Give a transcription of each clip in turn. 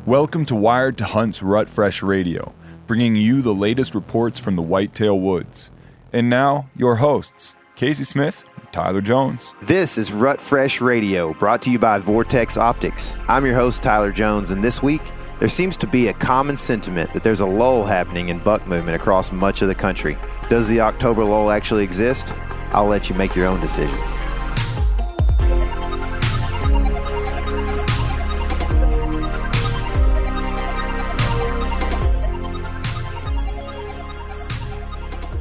Welcome to Wired to Hunt's Rut Fresh Radio, bringing you the latest reports from the Whitetail Woods. And now, your hosts, Casey Smith and Tyler Jones. This is Rut Fresh Radio, brought to you by Vortex Optics. I'm your host, Tyler Jones, and this week, there seems to be a common sentiment that there's a lull happening in buck movement across much of the country. Does the October lull actually exist? I'll let you make your own decisions.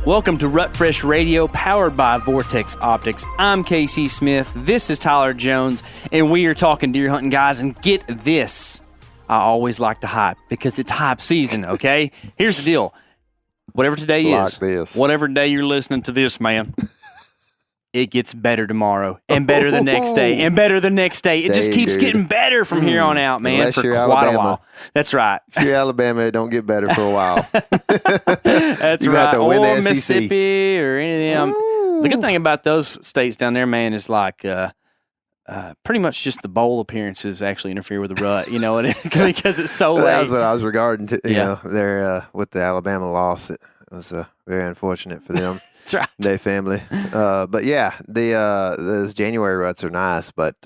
Welcome to Rut Fresh Radio, powered by Vortex Optics. I'm Casey Smith. This is Tyler Jones, and we are talking deer hunting, guys. And get this, I always like to hype because it's hype season, okay? Here's the deal. Whatever today is, whatever day you're listening to this, man, it gets better tomorrow, and better the next day, and better the next day. It just keeps getting better from here on out, man, unless for you're quite Alabama. a while. That's right. If you're Alabama, it don't get better for a while. That's You right. have to win Or the SEC. Mississippi or any of them. The good thing about those states down there, man, is like pretty much just the bowl appearances actually interfere with the rut, you know, because it's so late. That was what I was regarding to, you Yeah. know, their with the Alabama loss. It was very unfortunate for them. That's right. Their family. But yeah, those January ruts are nice, but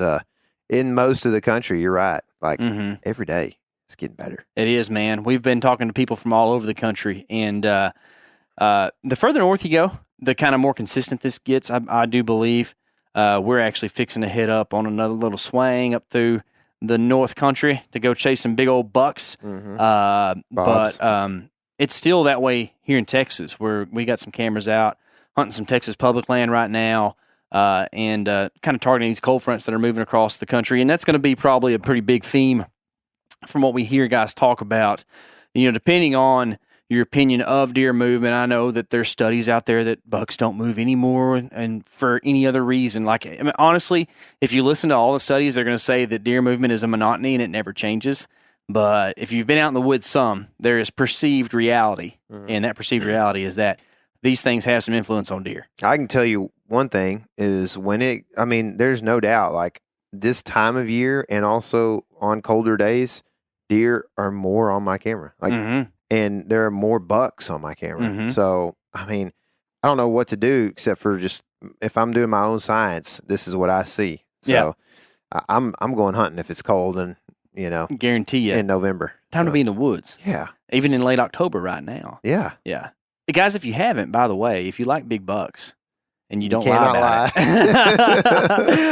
in most of the country, you're right. Like every day, it's getting better. It is, man. We've been talking to people from all over the country, and the further north you go, the kind of more consistent this gets. I do believe we're actually fixing to head up on another little swing up through the North Country to go chase some big old bucks. But it's still that way here in Texas, where we got some cameras out hunting some Texas public land right now, and kind of targeting these cold fronts that are moving across the country. And that's going to be probably a pretty big theme from what we hear guys talk about. You know, depending on your opinion of deer movement, I know that there's studies out there that bucks don't move anymore, and for any other reason. Like, I mean, honestly, if you listen to all the studies, they're going to say that deer movement is a monotony and it never changes. But if you've been out in the woods some, there is perceived reality, and that perceived reality is that these things have some influence on deer. I can tell you one thing is there's no doubt, like this time of year and also on colder days, deer are more on my camera. Like, and there are more bucks on my camera. So, I mean, I don't know what to do except for just, if I'm doing my own science, this is what I see. So I'm going hunting if it's cold and, you know, Guarantee you. in November. Time to be in the woods. Yeah. Even in late October right now. Yeah. Yeah. Guys, if you haven't, by the way, if you like big bucks and you don't cannot lie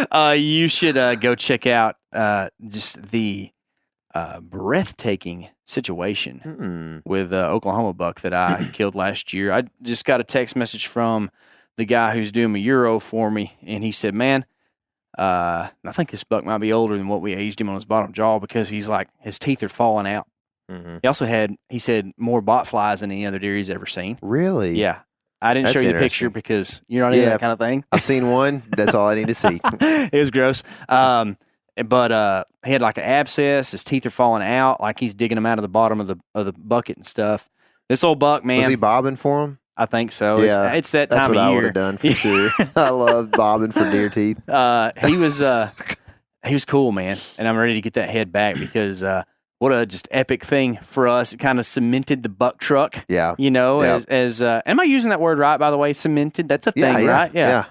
about it, you should go check out just the breathtaking situation with Oklahoma buck that I killed last year. I just got a text message from the guy who's doing my Euro for me, and he said, man, I think this buck might be older than what we aged him on his bottom jaw, because he's like, his teeth are falling out. He also had, he said, more bot flies than any other deer he's ever seen. Really? Yeah. I didn't show you the picture because you're not into that kind of thing. I've seen one. That's all I need to see. It was gross. But he had like an abscess. His teeth are falling out, like he's digging them out of the bottom of the bucket and stuff. This old buck, man. Was he bobbing for him? I think so. Yeah, it's that that's time what of I year. would have done for sure. I love bobbing for deer teeth. He was cool, man. And I'm ready to get that head back because what a just epic thing for us. It kind of cemented the buck truck. Yeah. You know, as am I using that word right, by the way? Cemented? That's a thing, right? Yeah.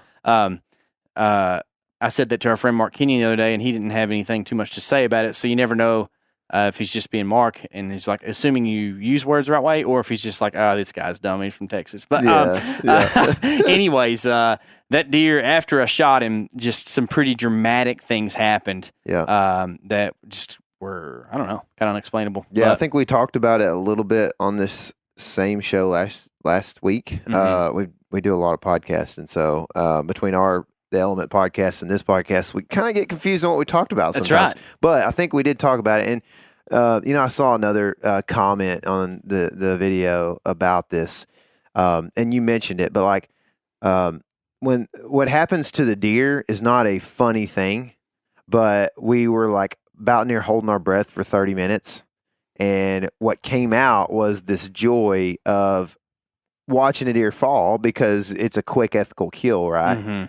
I said that to our friend Mark Kenyon the other day, and he didn't have anything too much to say about it. So you never know if he's just being Mark, and he's like assuming you use words the right way, or if he's just like, oh, this guy's dumb. He's from Texas. But anyways, that deer, after I shot him, just some pretty dramatic things happened. That just were, I don't know, kind of unexplainable. Yeah, but I think we talked about it a little bit on this same show last week. We do a lot of podcasts, and so between the Element podcast and this podcast, we kind of get confused on what we talked about sometimes. That's right. But I think we did talk about it. And, I saw another comment on the video about this, and you mentioned it, but like when what happens to the deer is not a funny thing, but we were like about near holding our breath for 30 minutes. And what came out was this joy of watching a deer fall because it's a quick ethical kill, right?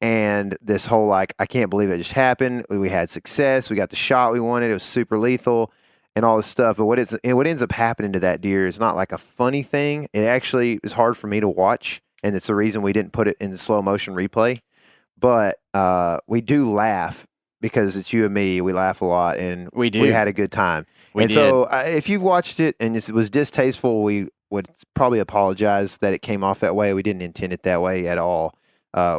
And this whole, like, I can't believe it just happened. We had success. We got the shot we wanted. It was super lethal. and all this stuff. But what ends up happening to that deer is not like a funny thing. It actually is hard for me to watch, and it's the reason we didn't put it in the slow motion replay. But we do laugh because it's you and me. We laugh a lot, and we had a good time. So if you've watched it and it was distasteful, we would probably apologize that it came off that way. We didn't intend it that way at all.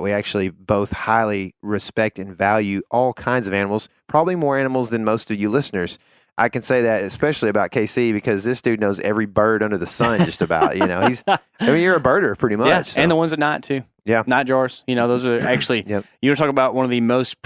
We actually both highly respect and value all kinds of animals, probably more animals than most of you listeners. I can say that especially about KC because this dude knows every bird under the sun just about. You're a birder pretty much. Yeah, so. and the ones at night too. Yeah. Night jars. Those are actually, Yep. you were talking about one of the most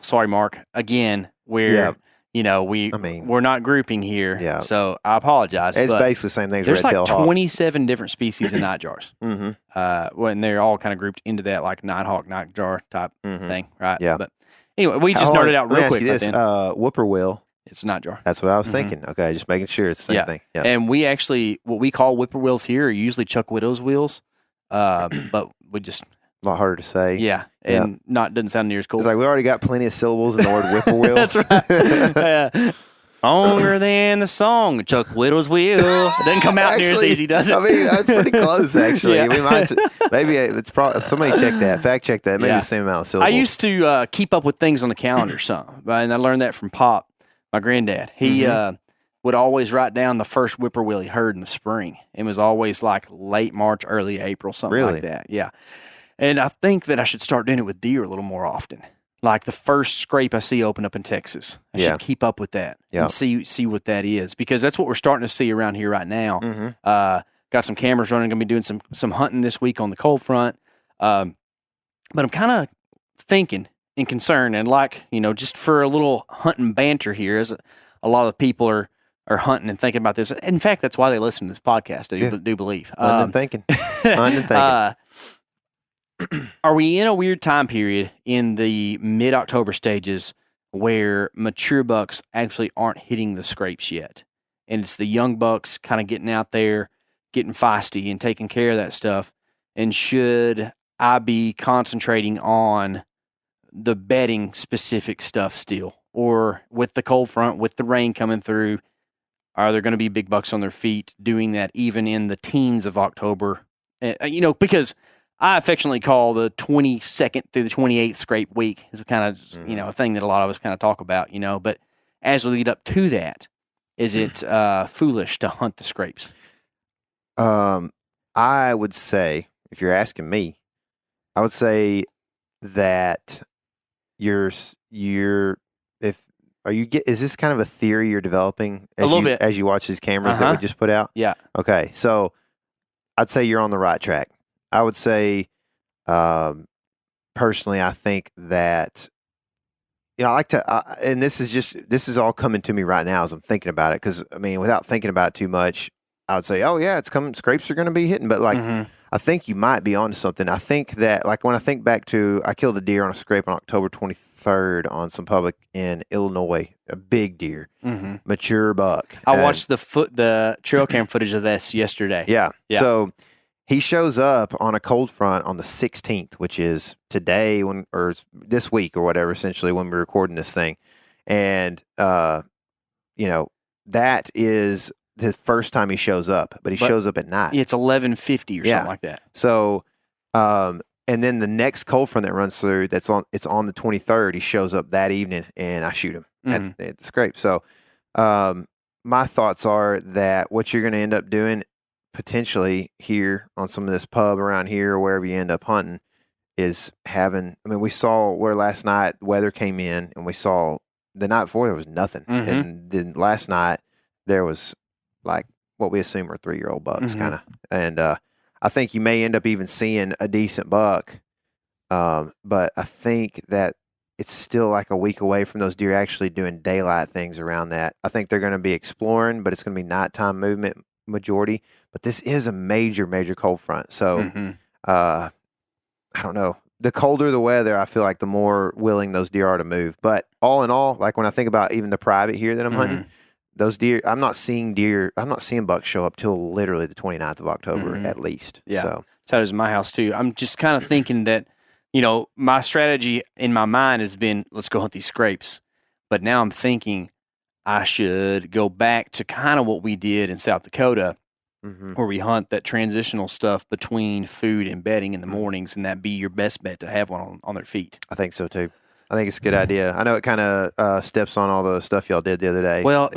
sorry, Mark, again, where, we're not grouping here. Yeah. So I apologize. It's but basically the same thing as there's red-tailed like hawk. 27 different species of night jars. When they're all kind of grouped into that like nighthawk, night jar type thing, right? Yeah. But anyway, we just nerded out real quick. Let me ask you this, whippoorwill. It's a night jar. That's what I was thinking. Okay, just making sure it's the same thing. Yeah. And we actually, what we call whippoorwills here are usually Chuck Widow's wheels, but we just... A lot harder to say. Yeah, and doesn't sound near as cool. It's like we already got plenty of syllables in the word whippoorwill. That's right. Longer than the song, Chuck Widow's wheel. It doesn't come out near as easy, does it? I mean, that's pretty close, actually. Yeah. We might, maybe it's probably somebody check that, fact check that. Maybe the same amount of syllables. I used to keep up with things on the calendar some, and I learned that from Pop, my granddad. He would always write down the first whippoorwill he heard in the spring. It was always like late March, early April, something like that. Yeah. And I think that I should start doing it with deer a little more often. Like the first scrape I see open up in Texas, I should keep up with that and see what that is, because that's what we're starting to see around here right now. Got some cameras running, going to be doing some hunting this week on the cold front. But I'm kind of thinking and concerned, and just for a little hunting banter here, as a lot of people are hunting and thinking about this. In fact, that's why they listen to this podcast. I do believe. London thinking. Are we in a weird time period in the mid-October stages where mature bucks actually aren't hitting the scrapes yet? And it's the young bucks kind of getting out there, getting feisty and taking care of that stuff. And should I be concentrating on the bedding specific stuff still? Or with the cold front, with the rain coming through, are there going to be big bucks on their feet doing that even in the teens of October? Because I affectionately call the 22nd through the 28th scrape week is kind of, a thing that a lot of us kind of talk about, but as we lead up to that, is it foolish to hunt the scrapes? I would say, if you're asking me, I would say that is this kind of a theory you're developing as you watch these cameras that we just put out? Yeah. Okay. So I'd say you're on the right track. I would say, personally, I think that, I like to, and this is all coming to me right now as I'm thinking about it. Cause without thinking about it too much, I would say, oh yeah, it's coming. Scrapes are going to be hitting, but I think you might be onto something. I think that when I think back to, I killed a deer on a scrape on October 23rd on some public in Illinois, a big deer, mature buck. I watched the trail cam footage of this yesterday. Yeah. So he shows up on a cold front on the 16th, which is today or this week or whatever, essentially when we're recording this thing. And, that is the first time he shows up, but shows up at night. It's 11:50 or something like that. So, and then the next cold front that runs through, it's on the 23rd. He shows up that evening and I shoot him at the scrape. So, my thoughts are that what you're going to end up doing potentially here on some of this pub around here or wherever you end up hunting is having, we saw where last night weather came in and we saw the night before there was nothing. And then last night there was like what we assume are 3-year-old bucks kind of. And I think you may end up even seeing a decent buck. But I think that it's still like a week away from those deer actually doing daylight things around that. I think they're going to be exploring, but it's going to be nighttime movement majority. But this is a major, major cold front. So I don't know. The colder the weather, I feel like the more willing those deer are to move. But all in all, like when I think about even the private here that I'm hunting, those deer, I'm not seeing bucks show up till literally the 29th of October at least. Yeah. So that is my house too. I'm just kind of thinking that, my strategy in my mind has been, let's go hunt these scrapes. But now I'm thinking, I should go back to kind of what we did in South Dakota, where we hunt that transitional stuff between food and bedding in the mornings, and that be your best bet to have one on their feet. I think so too. I think it's a good idea. I know it kind of steps on all the stuff y'all did the other day. Well,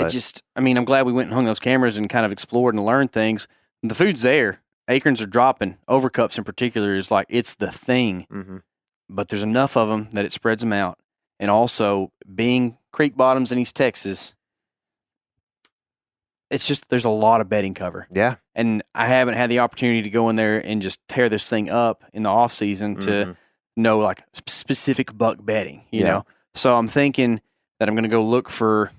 I'm glad we went and hung those cameras and kind of explored and learned things. The food's there. Acorns are dropping. Overcups in particular is like, it's the thing. But there's enough of them that it spreads them out. And also, being creek bottoms in East Texas, it's just, there's a lot of bedding cover. Yeah. And I haven't had the opportunity to go in there and just tear this thing up in the off season to know like specific buck bedding, you know? So I'm thinking that I'm going to go look for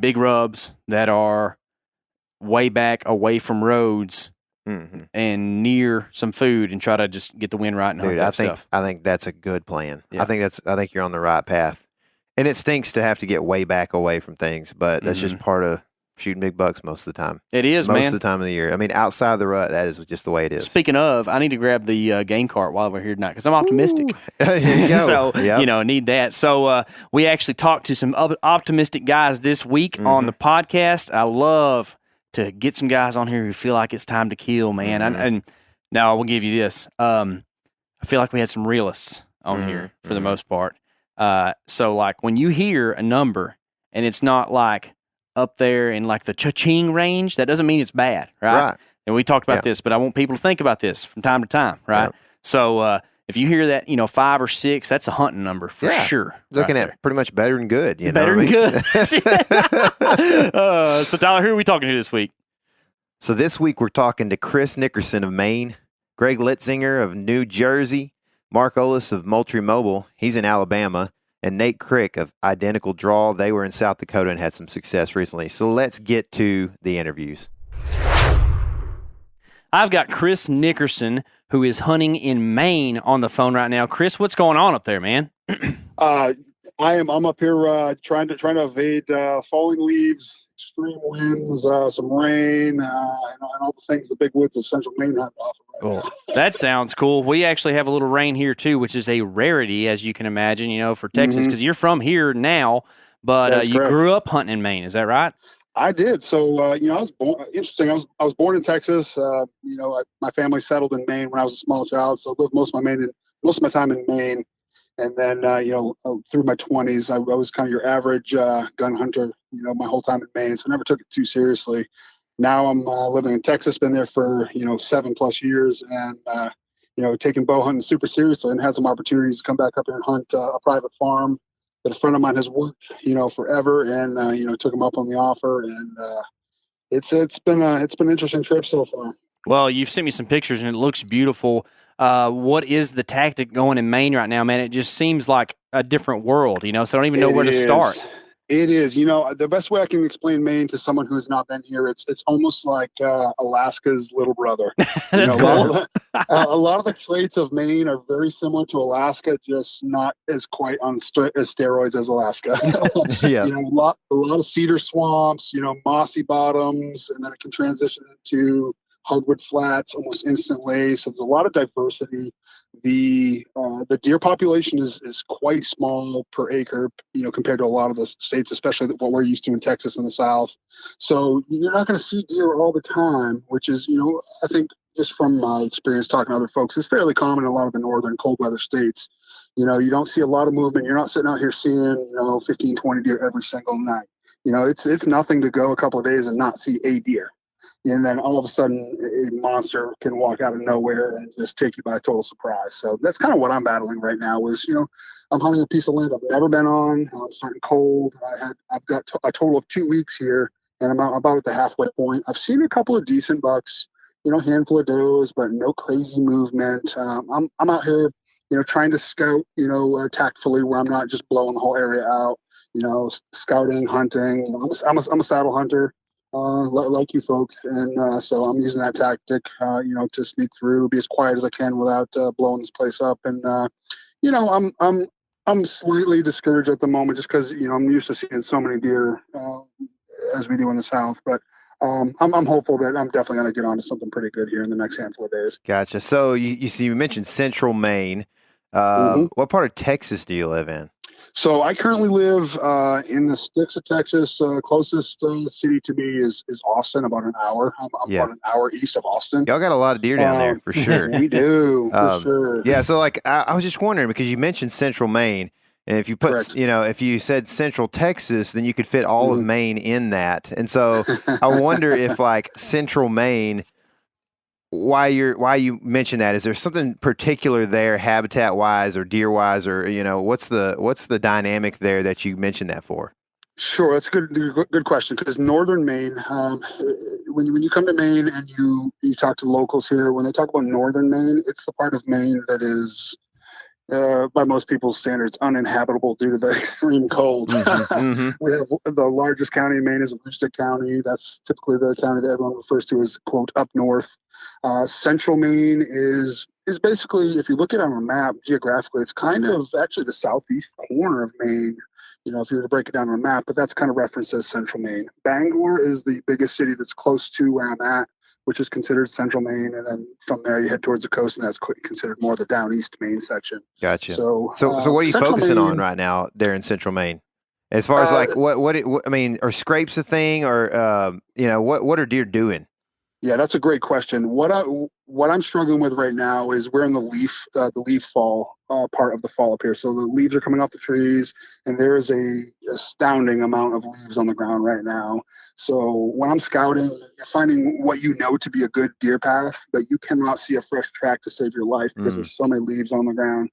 big rubs that are way back away from roads and near some food and try to just get the wind right and hunt that stuff. I think that's a good plan. Yeah. I think you're on the right path. And it stinks to have to get way back away from things, but that's just part of shooting big bucks most of the time. It is, man. Most of the time of the year. I mean, outside of the rut, that is just the way it is. Speaking of, I need to grab the game cart while we're here tonight because I'm optimistic. Here you go. So, need that. So we actually talked to some optimistic guys this week on the podcast. I love to get some guys on here who feel like it's time to kill, man. And now I will give you this. I feel like we had some realists on here for the most part. So, like, when you hear a number and it's not like up there in like the cha-ching range, that doesn't mean it's bad, right? And we talked about this, but I want people to think about this from time to time, right? So if you hear that, 5 or 6, that's a hunting number for sure. Looking at pretty much better than good. Better than good. So Tyler, who are we talking to this week? So this week we're talking to Chris Nickerson of Maine, Greg Litzinger of New Jersey, Mark Olis of Moultrie Mobile, he's in Alabama, and Nate Crick of Identical Draw. They were in South Dakota and had some success recently. So let's get to the interviews. I've got Chris Nickerson, who is hunting in Maine, on the phone right now. Chris, what's going on up there, man? I'm up here trying to evade falling leaves, extreme winds, some rain, and all the things the big woods of central Maine have to offer right now. That sounds cool. We actually have a little rain here too, which is a rarity, as you can imagine, for Texas, because you're from here now, but you grew up hunting in Maine. Is that right? I did. So, I was born. Interesting. I was born in Texas. My family settled in Maine when I was a small child, so I lived most of my time in Maine. And then, through my 20s, I was kind of your average gun hunter, my whole time in Maine. So I never took it too seriously. Now I'm living in Texas, been there for, 7+ years, and, taking bow hunting super seriously, and had some opportunities to come back up here and hunt a private farm that a friend of mine has worked, forever, and, took him up on the offer. And it's been an interesting trip so far. Well, you've sent me some pictures, and it looks beautiful. What is the tactic going in Maine right now, man? It just seems like a different world, so I don't even know where to start. It is. The best way I can explain Maine to someone who has not been here, it's almost like Alaska's little brother. That's cool. A lot of the traits of Maine are very similar to Alaska, just not as quite on as steroids as Alaska. A lot of cedar swamps, mossy bottoms, and then it can transition into hardwood flats almost instantly. So there's a lot of diversity. The deer population is quite small per acre, compared to a lot of the states, especially what we're used to in Texas and the South. So you're not going to see deer all the time, which is, I think just from my experience talking to other folks, it's fairly common in a lot of the northern cold weather states. You don't see a lot of movement. You're not sitting out here seeing, 15, 20 deer every single night. It's nothing to go a couple of days and not see a deer. And then all of a sudden, a monster can walk out of nowhere and just take you by total surprise. So that's kind of what I'm battling right now. I'm hunting a piece of land I've never been on. I'm starting cold. I've got a total of 2 weeks here, and I'm about at the halfway point. I've seen a couple of decent bucks, handful of does, but no crazy movement. I'm out here, trying to scout, tactfully, where I'm not just blowing the whole area out. Scouting, hunting. I'm a saddle hunter. Like you folks, and so I'm using that tactic, to sneak through, be as quiet as I can without blowing this place up. And I'm slightly discouraged at the moment, just because I'm used to seeing so many deer as we do in the South. But I'm hopeful that I'm definitely going to get onto something pretty good here in the next handful of days. Gotcha. So you mentioned Central Maine. What part of Texas do you live in? So I currently live in the sticks of Texas. Closest city to me is Austin, about an hour. I'm about an hour east of Austin. Y'all got a lot of deer down there, for sure. We do, for sure. Yeah, so like I was just wondering, because you mentioned Central Maine, and if you put, Correct. if you said Central Texas, then you could fit all of Maine in that. And so I wonder if like Central Maine, why you mentioned that, is there something particular there, habitat wise or deer wise, or what's the dynamic there that you mentioned that for? Sure, that's a good question, because northern Maine, when you come to Maine and you talk to locals here, when they talk about northern Maine, it's the part of Maine that is, by most people's standards, uninhabitable due to the extreme cold. We have the largest county in Maine is Whitetail County. That's typically the county that everyone refers to as, quote, up north. Central Maine is basically, if you look at it on a map geographically, it's kind of actually the southeast corner of Maine, if you were to break it down on a map, but that's kind of referenced as Central Maine. Bangor is the biggest city that's close to where I'm at, which is considered Central Maine. And then from there, you head towards the coast, and that's considered more the down east Maine section. Gotcha. So what are you Central focusing Maine, on right now there in Central Maine? As far as like, are scrapes a thing, or, what are deer doing? Yeah, that's a great question. What I'm struggling with right now is we're in the leaf fall part of the fall up here. So the leaves are coming off the trees, and there is a astounding amount of leaves on the ground right now. So when I'm scouting, you're finding what to be a good deer path, but you cannot see a fresh track to save your life because there's so many leaves on the ground.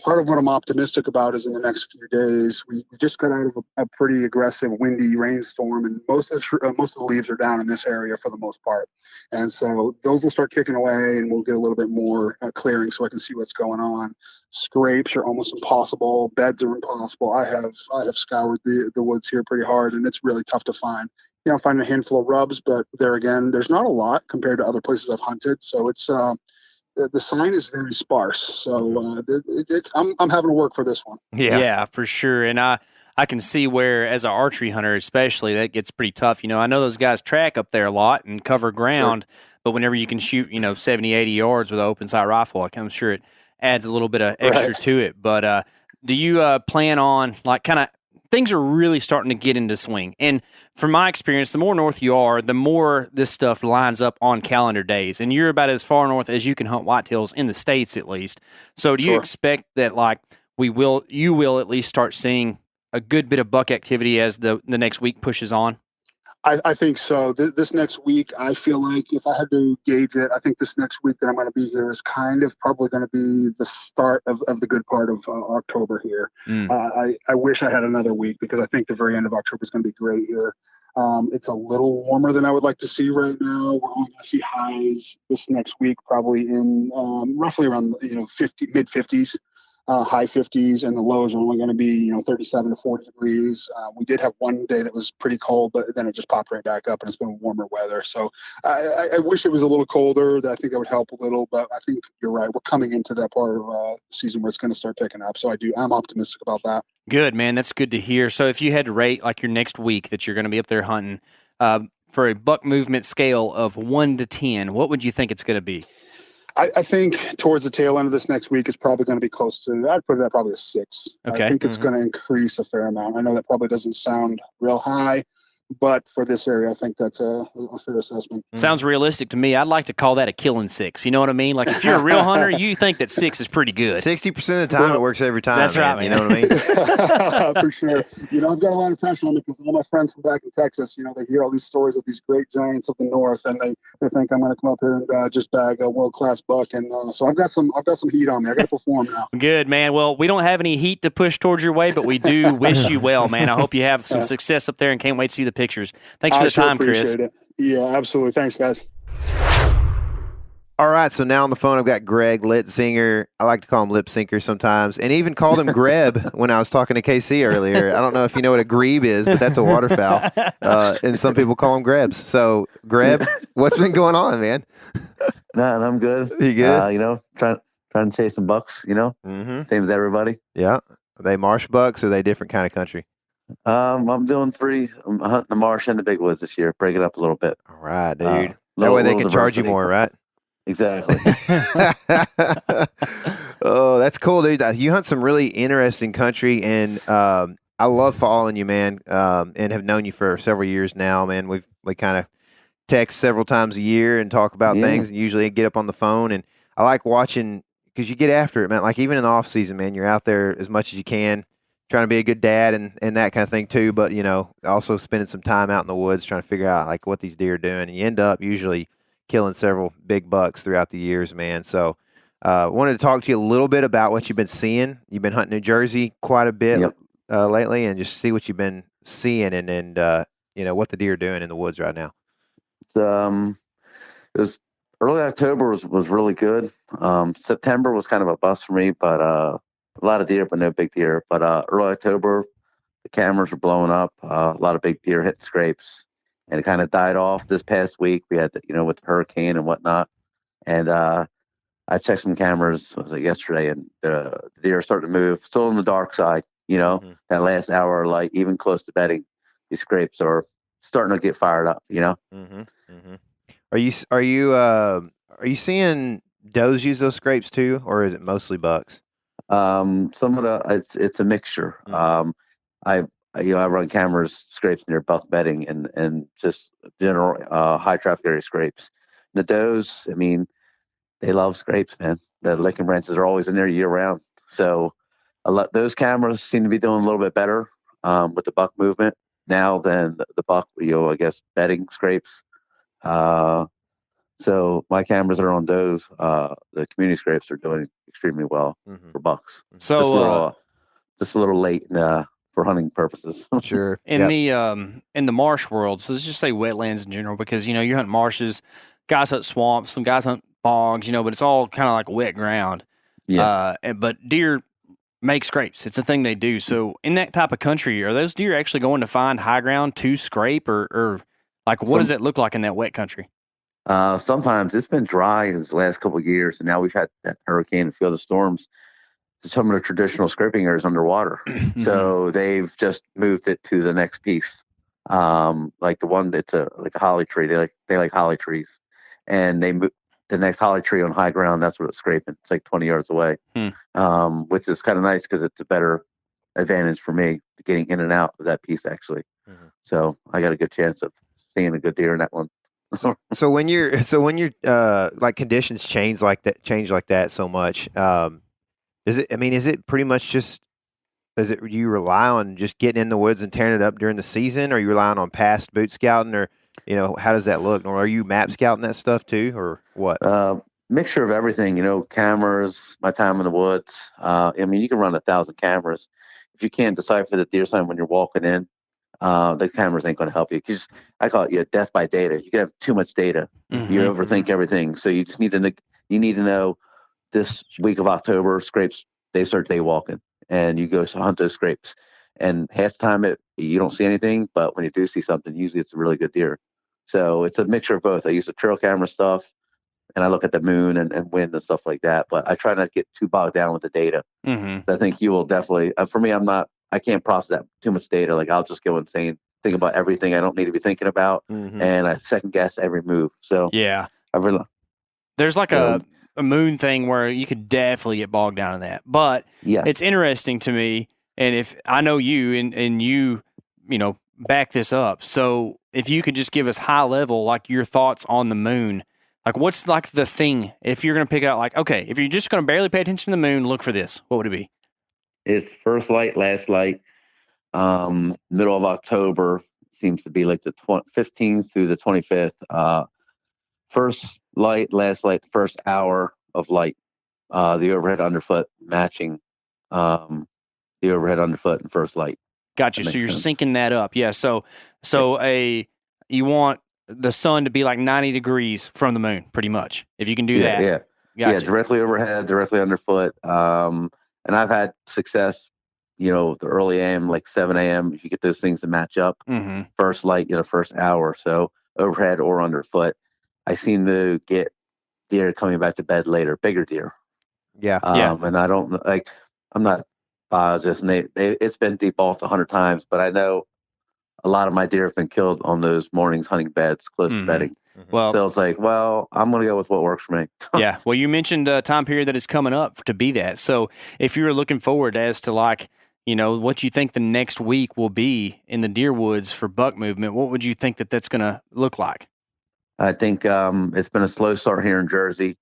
Part of what I'm optimistic about is in the next few days, we just got out of a pretty aggressive windy rainstorm, and most of the leaves are down in this area for the most part. And so those will start kicking away, and we'll get a little bit more clearing so I can see what's going on. Scrapes are almost impossible. Beds are impossible. I have scoured the woods here pretty hard, and it's really tough to find. Find a handful of rubs, but there again, there's not a lot compared to other places I've hunted. So it's the sign is very sparse. So I'm having to work for this one. Yeah, for sure. And I can see where, as an archery hunter especially, that gets pretty tough. I know those guys track up there a lot and cover ground, but whenever you can shoot, 70, 80 yards with an open sight rifle, I'm sure it adds a little bit of extra to it. But do you plan on, like, kind of, things are really starting to get into swing. And from my experience, the more north you are, the more this stuff lines up on calendar days. And you're about as far north as you can hunt whitetails in the States, at least. So do you expect that, like, you will at least start seeing a good bit of buck activity as the next week pushes on? I think so. This next week, I feel like if I had to gauge it, I think this next week that I'm going to be here is kind of probably going to be the start of the good part of October here. I wish I had another week, because I think the very end of October is going to be great here. It's a little warmer than I would like to see right now. We're only going to see highs this next week, probably in roughly around mid 50s. High 50s, and the lows are only going to be 37 to 40 degrees. We did have one day that was pretty cold, but then it just popped right back up, and it's been warmer weather. So I wish it was a little colder. I think that would help a little, but I think you're right. We're coming into that part of the season where it's going to start picking up. So I'm optimistic about that. Good, man. That's good to hear. So if you had to rate, like, your next week that you're going to be up there hunting, for a buck movement scale of 1 to 10, what would you think it's going to be? I think towards the tail end of this next week is probably going to be close to, I'd put it at probably a 6. Okay. I think it's going to increase a fair amount. I know that probably doesn't sound real high, but for this area, I think that's a fair assessment. Sounds realistic to me. I'd like to call that a killing 6. You know what I mean? Like, if you're a real hunter, you think that 6 is pretty good. 60% of the time, it works every time. That's right, man. You know what I mean? For sure. I've got a lot of pressure on me because all my friends from back in Texas, they hear all these stories of these great giants of the north, and they think I'm going to come up here and just bag a world-class buck. And so I've got some heat on me. I got to perform now. Good, man. Well, we don't have any heat to push towards your way, but we do wish you well, man. I hope you have some success up there, and can't wait to see the pictures. Thanks for the time, Chris. It. Yeah, absolutely. Thanks, guys. All right, so now on the phone I've got Greg Litzinger. I like to call him Lip Syncer sometimes, and even called him Greb when I was talking to KC earlier. I don't know if you know what a grebe is, but that's a waterfowl, and some people call them Grebs. So, Greb, what's been going on, man? Nah, I'm good. You good? Trying to chase some bucks, same as everybody. Yeah. Are they marsh bucks, or are they different kind of country? I'm doing 3. I'm hunting the marsh and the big woods this year. Break it up a little bit. All right, dude. That way they can charge you more, right? Exactly. Oh, that's cool, dude. You hunt some really interesting country, and I love following you, man, and have known you for several years now, man. We kind of text several times a year and talk about things, and usually get up on the phone. And I like watching because you get after it, man. Like even in the off season, man, you're out there as much as you can, trying to be a good dad and that kind of thing too. But also spending some time out in the woods trying to figure out like what these deer are doing, and you end up usually killing several big bucks throughout the years, man. So. Wanted to talk to you a little bit about what you've been seeing. You've been hunting New Jersey quite a bit lately, and just see what you've been seeing and what the deer are doing in the woods right now. It was early October was really good. September was kind of a bust for me, but a lot of deer, but no big deer. But early October, the cameras were blowing up. A lot of big deer hitting scrapes, and it kind of died off this past week. We had with the hurricane and whatnot, and I checked some cameras, was it yesterday, and the deer are starting to move. Still on the dark side, that last hour of light, even close to bedding, these scrapes are starting to get fired up, Are you seeing does use those scrapes too, or is it mostly bucks? Some of it's a mixture. I run cameras, scrapes near buck bedding and just general high traffic area scrapes. The does, they love scrapes, man. The licking branches are always in there year round. So those cameras seem to be doing a little bit better with the buck movement now than the buck, I guess, bedding scrapes. So my cameras are on those. The community scrapes are doing extremely well for bucks. So just a little late for hunting purposes. Sure. In the marsh world, so let's just say wetlands in general, because you hunt marshes, guys hunt swamps, some guys hunt bogs, but it's all kind of like wet ground. Yeah. But deer make scrapes. It's a thing they do. So in that type of country, are those deer actually going to find high ground to scrape, or like what does it look like in that wet country? Sometimes it's been dry in the last couple of years, and now we've had that hurricane and field of storms. Some of the traditional scraping areas underwater. So they've just moved it to the next piece. Like the one that's like a holly tree. They like holly trees, and they move the next holly tree on high ground. That's what it's scraping. It's like 20 yards away, which is kind of nice because it's a better advantage for me getting in and out of that piece actually. So I got a good chance of seeing a good deer in that one. So when you're like conditions change like that so much, is it pretty much just, you rely on just getting in the woods and tearing it up during the season, or are you relying on past boot scouting, or how does that look? Or are you map scouting that stuff too, or what? Mixture of everything, cameras, my time in the woods. You can run 1,000 cameras. If you can't decipher the deer sign when you're walking in, the cameras ain't going to help you. I call it death by data. You can have too much data. You overthink everything. So you just need to know this week of October, scrapes, they start day walking, and you go hunt those scrapes. And half the time you don't see anything, but when you do see something, usually it's a really good deer. So it's a mixture of both. I use the trail camera stuff, and I look at the moon and wind and stuff like that. But I try not to get too bogged down with the data. I think you will definitely. For me, I can't process that too much data. Like I'll just go insane, think about everything I don't need to be thinking about, and I second guess every move. So yeah, there's like a moon thing where you could definitely get bogged down in that. But it's interesting to me, and if I know you and you back this up. So if you could just give us high level, like your thoughts on the moon, like what's like the thing, if you're going to pick out, like, okay, if you're just going to barely pay attention to the moon, look for this, what would it be? It's first light, last light, middle of October seems to be like the 15th through the 25th. First light, last light, the first hour of light, the overhead underfoot matching the overhead underfoot and first light. Gotcha. So you're syncing that up. Yeah. So you want the sun to be like 90 degrees from the moon, pretty much. If you can do that. Yeah. Gotcha. Yeah. Directly overhead, directly underfoot. And I've had success, the early AM, like 7 a.m. If you get those things to match up, first light, first hour. So overhead or underfoot. I seem to get deer coming back to bed later, bigger deer. Yeah. And I don't I'm not biologist, and it's been debunked 100 times, but I know a lot of my deer have been killed on those mornings hunting beds close to bedding. Well, so it's like, well, I'm going to go with what works for me. Yeah. Well, you mentioned a time period that is coming up to be that. So if you're looking forward as to what you think the next week will be in the deer woods for buck movement, what would you think that's going to look like? I think it's been a slow start here in Jersey,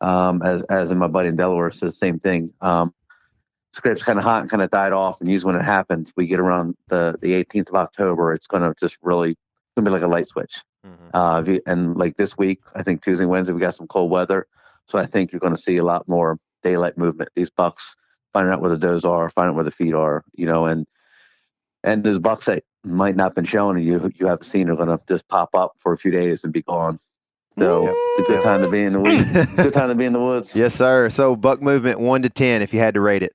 as in my buddy in Delaware says the same thing. Scrape's kind of hot and kind of died off, and usually when it happens, we get around the 18th of October, it's going to just really, it's going to be like a light switch. And like this week, I think Tuesday, Wednesday, we got some cold weather. So I think you're going to see a lot more daylight movement. These bucks finding out where the does are, finding out where the feet are, and those bucks that might not have been shown and you haven't seen are going to just pop up for a few days and be gone. So it's a good time to be in the woods. Good time to be in the woods. Yes, sir. So buck movement 1 to 10, if you had to rate it.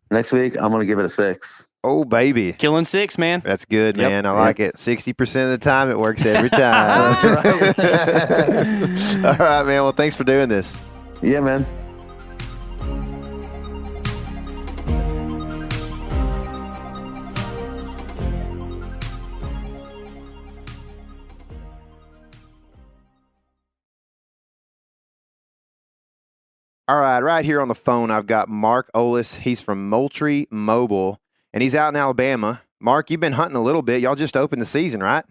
Next week, I'm going to give it a 6. Oh, baby. Killing 6, man. That's good, man. I like it. 60% of the time, it works every time. That's right. All right, man. Well, thanks for doing this. Yeah, man. All right, right here on the phone, I've got Mark Olis. He's from Moultrie Mobile, and he's out in Alabama. Mark, you've been hunting a little bit. Y'all just opened the season, right?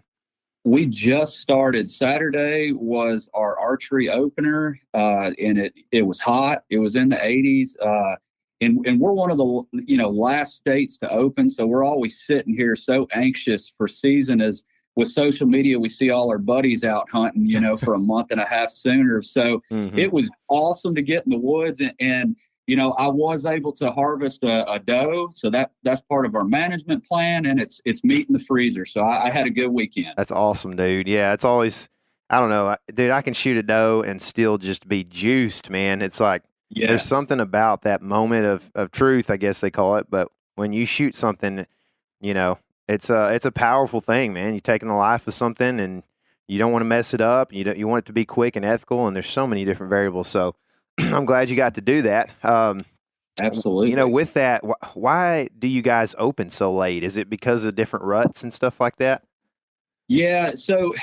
We just started. Saturday was our archery opener, and it was hot. It was in the 80s, and we're one of the last states to open, so we're always sitting here so anxious for season. As with social media, we see all our buddies out hunting, for a month and a half sooner. So It was awesome to get in the woods, and I was able to harvest a doe. So that's part of our management plan, and it's meat in the freezer. So I had a good weekend. That's awesome, dude. Yeah, it's always, I don't know, dude, I can shoot a doe and still just be juiced, man. It's like, There's something about that moment of truth, I guess they call it. But when you shoot something, it's a powerful thing, man. You're taking the life of something, and you don't want to mess it up. You want it to be quick and ethical, and there's so many different variables. So I'm glad you got to do that. Absolutely. With that, why do you guys open so late? Is it because of different ruts and stuff like that? Yeah. So,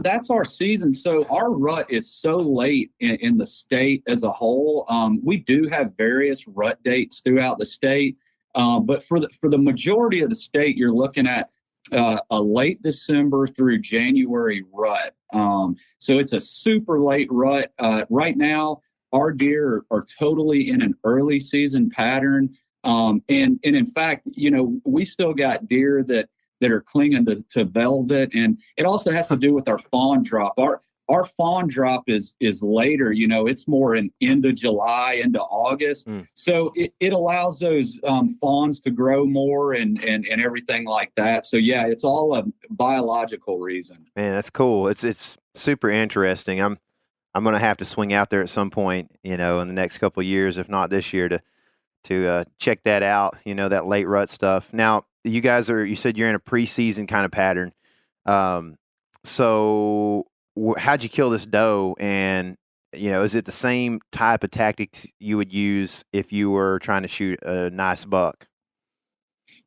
that's our season. So our rut is so late in the state as a whole. We do have various rut dates throughout the state. But for the majority of the state, you're looking at a late December through January rut. So it's a super late rut. Right now, our deer are totally in an early season pattern. And in fact, we still got deer that are clinging to velvet. And it also has to do with our fawn drop. Our fawn drop is later, it's more in into July, into August. So it allows those fawns to grow more and everything like that. So yeah, it's all a biological reason. Man, that's cool. It's super interesting. I'm going to have to swing out there at some point, in the next couple of years, if not this year, to check that out, that late rut stuff. Now, you guys you said you're in a preseason kind of pattern. So how'd you kill this doe? And, is it the same type of tactics you would use if you were trying to shoot a nice buck?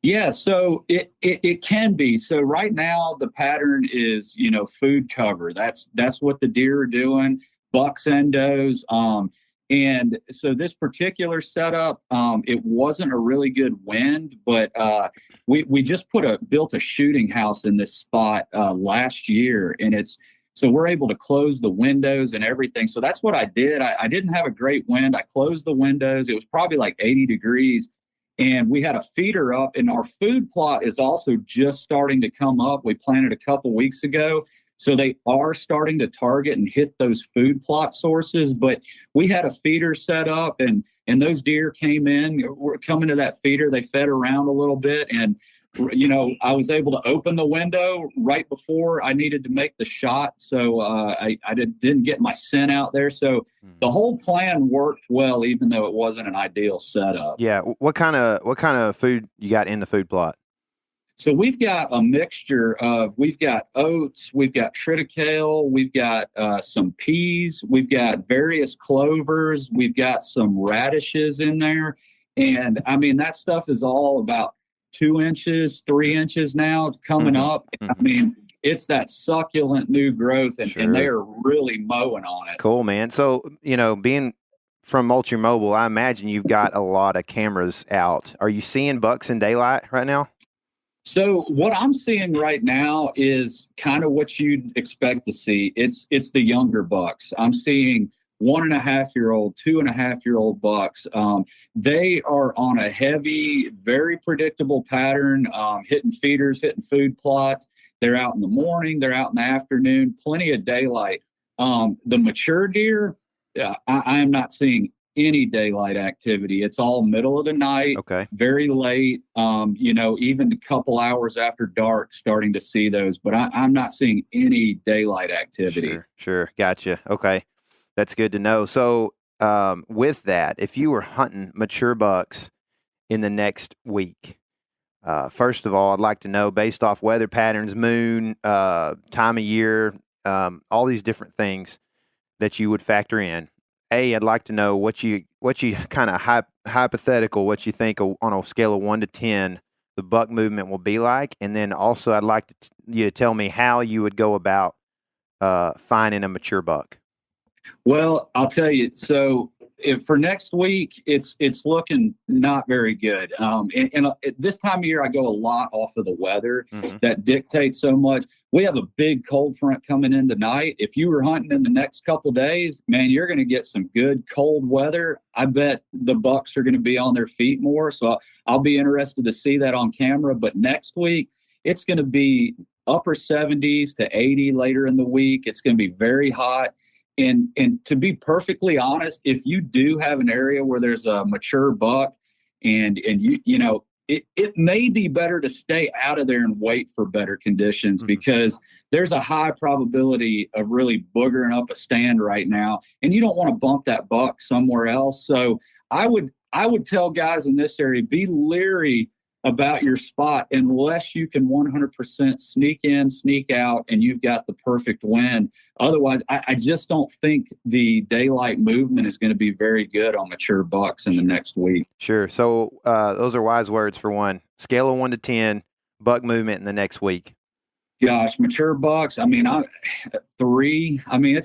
Yeah, so it can be. So right now the pattern is, food cover. That's what the deer are doing, bucks and does. And so this particular setup, it wasn't a really good wind, but we just built a shooting house in this spot last year, and so we're able to close the windows and everything. So that's what I did. I didn't have a great wind. I closed the windows. It was probably like 80 degrees. And we had a feeder up, and our food plot is also just starting to come up. We planted a couple weeks ago. So they are starting to target and hit those food plot sources. But we had a feeder set up, and those deer came in, were coming to that feeder. They fed around a little bit, and I was able to open the window right before I needed to make the shot. So I didn't get my scent out there. So the whole plan worked well, even though it wasn't an ideal setup. Yeah. What kind of food you got in the food plot? So we've got a mixture we've got oats, we've got triticale, we've got some peas, we've got various clovers, we've got some radishes in there. And I mean, that stuff is all about 2 inches, 3 inches now coming up. I mean, it's that succulent new growth, and they are really mowing on it. Cool, man. So, being from Mulch Mobile, I imagine you've got a lot of cameras out. Are you seeing bucks in daylight right now? So what I'm seeing right now is kind of what you'd expect to see. It's the younger bucks. I'm seeing 1.5-year-old, 2.5-year-old bucks. They are on a heavy, very predictable pattern, hitting feeders, hitting food plots. They're out in the morning. They're out in the afternoon, plenty of daylight. The mature deer, I am not seeing any daylight activity. It's all middle of the night, very late, even a couple hours after dark, starting to see those. But I'm not seeing any daylight activity. Sure. Gotcha. Okay. That's good to know. So with that, if you were hunting mature bucks in the next week, first of all, I'd like to know, based off weather patterns, moon, time of year, all these different things that you would factor in. I'd like to know what you kind of hypothetical, what you think on a scale of 1 to 10, the buck movement will be like. And then also I'd like you to tell me how you would go about finding a mature buck. Well, I'll tell you. So for next week, it's looking not very good. And at this time of year, I go a lot off of the weather that dictates so much. We have a big cold front coming in tonight. If you were hunting in the next couple of days, man, you're going to get some good cold weather. I bet the bucks are going to be on their feet more. So I'll be interested to see that on camera. But next week, it's going to be upper 70s to 80 later in the week. It's going to be very hot. And to be perfectly honest, if you do have an area where there's a mature buck and it may be better to stay out of there and wait for better conditions, because there's a high probability of really boogering up a stand right now, and you don't want to bump that buck somewhere else. So I would tell guys in this area, be leery about your spot unless you can 100% sneak in, sneak out, and you've got the perfect wind. Otherwise, I just don't think the daylight movement is going to be very good on mature bucks in the next week. Sure. So those are wise words for one. Scale of 1 to 10, buck movement in the next week. Gosh, mature bucks. I mean, 3. I mean,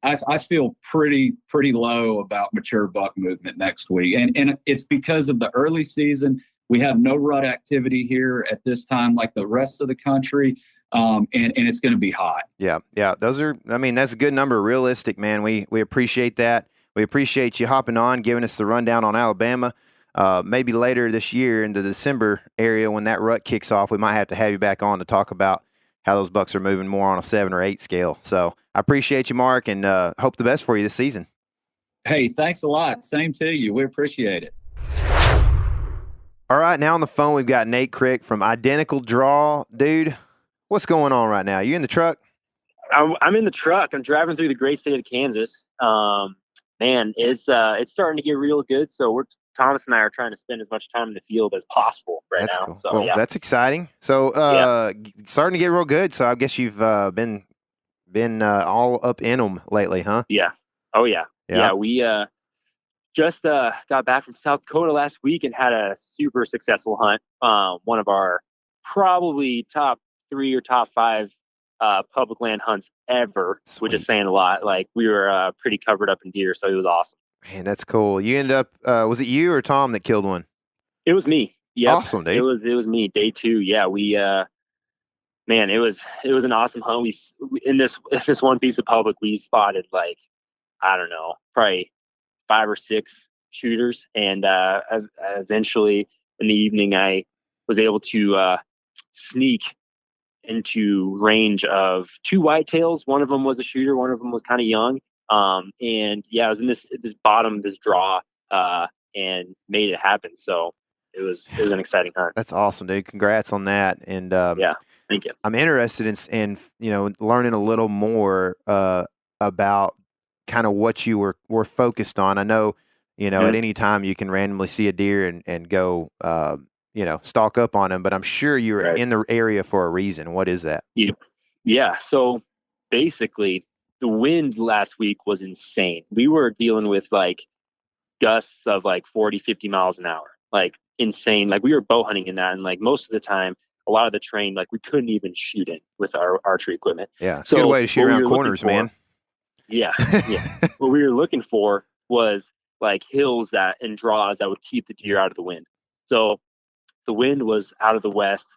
I feel pretty low about mature buck movement next week, and it's because of the early season. We have no rut activity here at this time like the rest of the country, and it's going to be hot. Yeah. That's a good number. Realistic, man. We appreciate that. We appreciate you hopping on, giving us the rundown on Alabama. Maybe later this year in the December area when that rut kicks off, we might have to have you back on to talk about how those bucks are moving more on a 7 or 8 scale. So I appreciate you, Mark, and hope the best for you this season. Hey, thanks a lot. Same to you. We appreciate it. All right, now on the phone, we've got Nate Crick from Identical Draw. Dude, what's going on right now? You in the truck? I'm in the truck. I'm driving through the great state of Kansas. Man, it's starting to get real good. So Thomas and I are trying to spend as much time in the field as possible now. Cool. So, well, that's exciting. So starting to get real good. So I guess you've been all up in them lately, huh? Yeah. Oh, yeah. Yeah, we just got back from South Dakota last week and had a super successful hunt. One of our probably top 3 or top 5 public land hunts ever. Sweet. Which is saying a lot. Like, we were pretty covered up in deer, so it was awesome. Man, that's cool. You ended up, was it you or Tom that killed one? It was me. Yeah. Awesome, dude. It was me. Day 2. Yeah, we man, it was an awesome hunt. We in this one piece of public, we spotted like, I don't know, probably 5 or 6 shooters, and eventually in the evening I was able to sneak into range of 2 whitetails. One of them was a shooter, one of them was kind of young, and I was in this draw and made it happen. So it was an exciting hunt. That's awesome, dude. Congrats on that. And thank you. I'm interested in learning a little more about kind of what you were focused on. I know, at any time you can randomly see a deer and go, stalk up on him, but I'm sure you're in the area for a reason. What is that? Yeah. So basically the wind last week was insane. We were dealing with like gusts of like 40, 50 miles an hour, like insane. Like we were bow hunting in that. And like most of the time a lot of the terrain, like we couldn't even shoot in with our archery equipment. Yeah. It's a good way to shoot around corners, man. Yeah. What we were looking for was like hills and draws that would keep the deer out of the wind. So the wind was out of the west.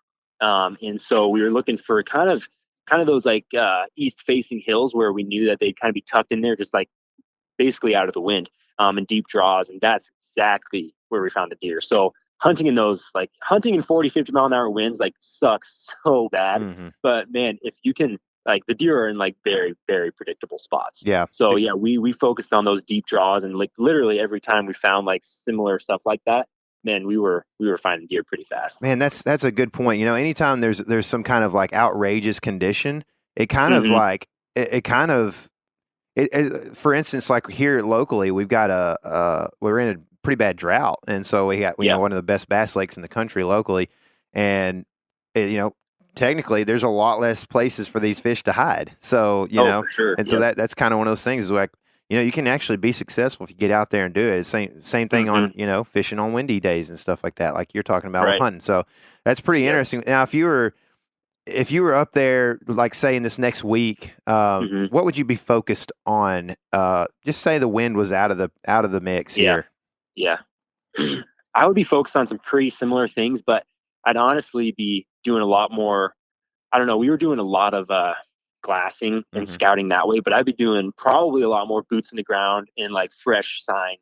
And so we were looking for kind of those like east facing hills where we knew that they'd kind of be tucked in there, just like basically out of the wind, and deep draws. And that's exactly where we found the deer. So hunting in 40, 50 mile an hour winds, like sucks so bad. Mm-hmm. But man, if you can, like the deer are in like very, very predictable spots. Yeah. So yeah, we focused on those deep draws, and like literally every time we found like similar stuff like that, man, we were finding deer pretty fast. Man, that's a good point. You know, anytime there's some kind of like outrageous condition, it kind of like for instance, like here locally, we've got we're in a pretty bad drought, and so we got know one of the best bass lakes in the country locally, and technically there's a lot less places for these fish to hide. So for sure. And so that's kind of one of those things is like, you can actually be successful if you get out there and do it. Same thing on, fishing on windy days and stuff like that, like you're talking about with hunting. So that's pretty interesting. Now, if you were up there, like say in this next week, what would you be focused on? Just say the wind was out of the mix here. Yeah. I would be focused on some pretty similar things, but I'd honestly be doing a lot more. I don't know. We were doing a lot of, glassing and scouting that way, but I'd be doing probably a lot more boots in the ground and like fresh sign,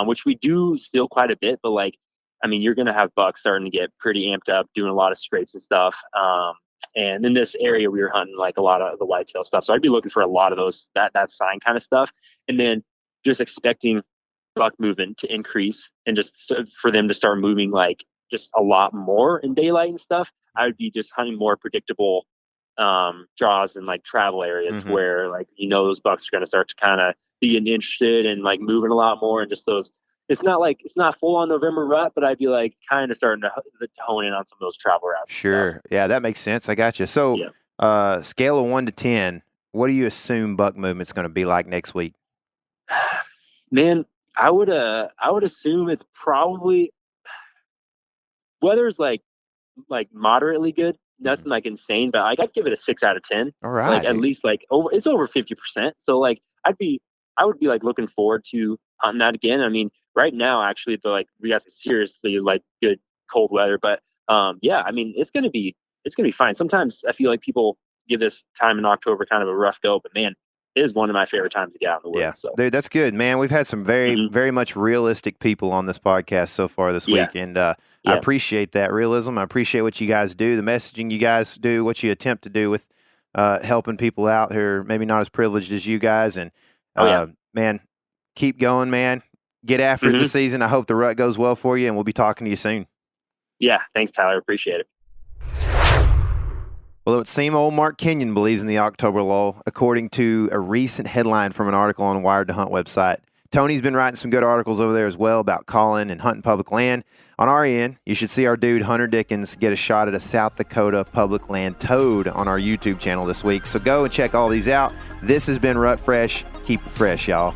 which we do still quite a bit, but like, I mean, you're going to have bucks starting to get pretty amped up doing a lot of scrapes and stuff. And in this area we were hunting like a lot of the whitetail stuff. So I'd be looking for a lot of those, that sign kind of stuff. And then just expecting buck movement to increase and just for them to start moving like just a lot more in daylight and stuff. I would be just hunting more predictable draws in like travel areas where like those bucks are going to start to kind of be interested and like moving a lot more, and just those. It's not full on November rut, but I'd be like kind of starting to hone in on some of those travel routes. Sure, yeah, that makes sense. I got you. So, scale of 1 to 10, what do you assume buck movement's going to be like next week? Man, I would assume it's probably weather's like moderately good. Nothing like insane, but like I'd give it a 6 out of 10. All right. Like at least like it's over 50%. So like I would be like looking forward to hunting that again. I mean, right now actually we got some seriously like good cold weather, but I mean it's gonna be fine. Sometimes I feel like people give this time in October kind of a rough go, but man, it is one of my favorite times to get out in the woods. Yeah, so. Dude, that's good, man. We've had some very, very much realistic people on this podcast so far this week, and I appreciate that realism. I appreciate what you guys do, the messaging you guys do, what you attempt to do with helping people out who are maybe not as privileged as you guys. And man, keep going, man. Get after it this season. I hope the rut goes well for you, and we'll be talking to you soon. Yeah, thanks, Tyler. Appreciate it. Well, it would seem old Mark Kenyon believes in the October lull, according to a recent headline from an article on Wired to Hunt website. Tony's been writing some good articles over there as well about calling and hunting public land. On our end, you should see our dude Hunter Dickens get a shot at a South Dakota public land toad on our YouTube channel this week. So go and check all these out. This has been Rut Fresh. Keep it fresh, y'all.